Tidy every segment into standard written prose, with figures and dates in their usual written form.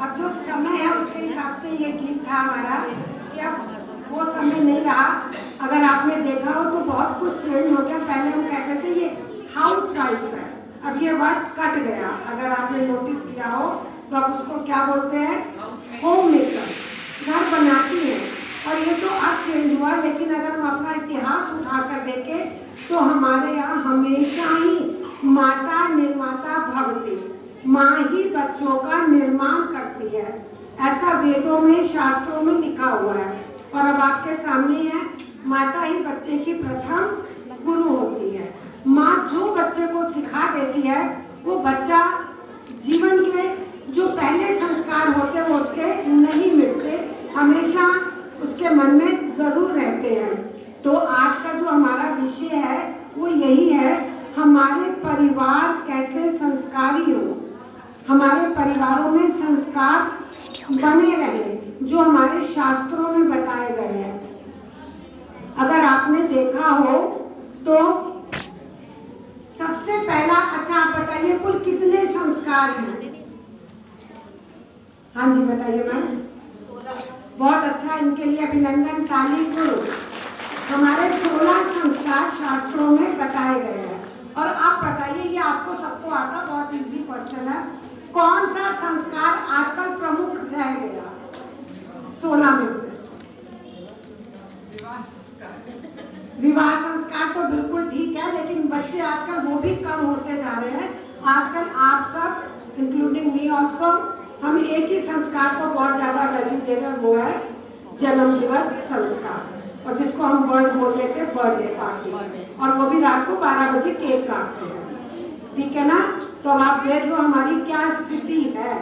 अब जो समय है उसके हिसाब से ये गीत था हमारा कि अब वो समय नहीं रहा। अगर आपने देखा हो तो बहुत कुछ चेंज हो गया। पहले हम कहते थे ये हाउस वाइफ है, अब ये वर्ड कट गया। अगर आपने नोटिस किया हो तो अब उसको क्या बोलते हैं, होम मेकर, घर बनाती है। और ये तो अब चेंज हुआ, लेकिन अगर हम अपना इतिहास उठाकर देखें तो हमारे यहाँ हमेशा ही माता निर्माता भवती, माँ ही बच्चों का निर्माण करती है। ऐसा वेदों में शास्त्रों में लिखा हुआ है। और अब आपके सामने है, माता ही बच्चे की प्रथम गुरु होती है। माँ जो बच्चे को सिखा देती है वो बच्चा जीवन के जो पहले संस्कार होते हैं वो उसके नहीं मिटते, हमेशा उसके मन में जरूर रहते हैं। तो आज का जो हमारा विषय है वो यही है, हमारे परिवार कैसे संस्कारी हो, हमारे परिवारों में संस्कार बने रहे जो हमारे शास्त्रों में बताए गए हैं। अगर आपने देखा हो तो सबसे पहला, अच्छा आप बताइए कुल कितने संस्कार हैं? हाँ जी बताइए मैम। बहुत अच्छा, इनके लिए अभिनंदन, ताली करो। हमारे 16 संस्कार शास्त्रों में बताए गए हैं। और आप बताइए, ये आपको सबको आता, बहुत इजी क्वेश्चन है, कौन सा संस्कार आजकल प्रमुख रह गया 16 में से? विवाह संस्कार तो बिल्कुल ठीक है, लेकिन बच्चे आजकल वो भी कम होते जा रहे हैं। आजकल आप सब इंक्लूडिंग मी ऑल्सो, हम एक ही संस्कार को बहुत ज्यादा वैल्यू दे रहे हैं, वो है जन्म दिवस संस्कार, और जिसको हम वर्ड बोल देते हैं बर्थडे पार्टी, और वो भी रात को 12 बजे केक काटते हैं, ठीक है ना। तो अब आप देख लो हमारी क्या स्थिति है,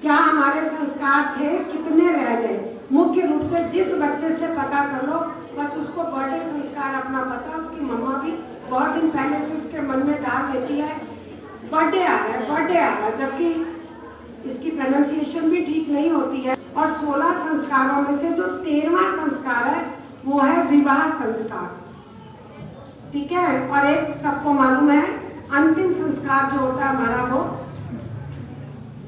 क्या हमारे संस्कार थे, कितने रह गए। मुख्य रूप से जिस बच्चे से पता कर लो, बस उसको बर्थडे संस्कार अपना पता, उसकी मम्मा भी बहुत दिन पहले से उसके मन में डाल लेती है बर्थडे आ रहा है, बर्थडे आ रहा है, जबकि इसकी प्रोनाउंसिएशन भी ठीक नहीं होती है। और 16 संस्कारों में से जो 13वां संस्कार है वो है विवाह संस्कार, ठीक है। और एक सबको मालूम है, अंतिम संस्कार जो होता है हमारा वो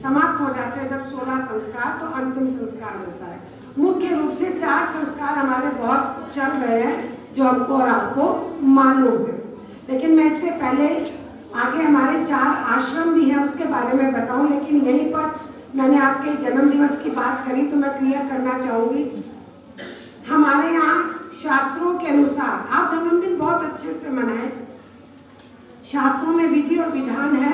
समाप्त हो जाते हैं जब 16 संस्कार, तो अंतिम संस्कार होता है। मुख्य रूप से 4 संस्कार हमारे बहुत चल रहे हैं जो हमको और आपको मालूम है। लेकिन मैं इससे पहले आगे हमारे 4 आश्रम भी हैं उसके बारे में बताऊं, लेकिन यहीं पर मैंने आपके जन्म दिवस की बात करी तो मैं क्लियर करना चाहूंगी। हमारे यहाँ शास्त्रों के अनुसार आप जन्मदिन बहुत अच्छे से मनाएं। शास्त्रों में विधि और विधान है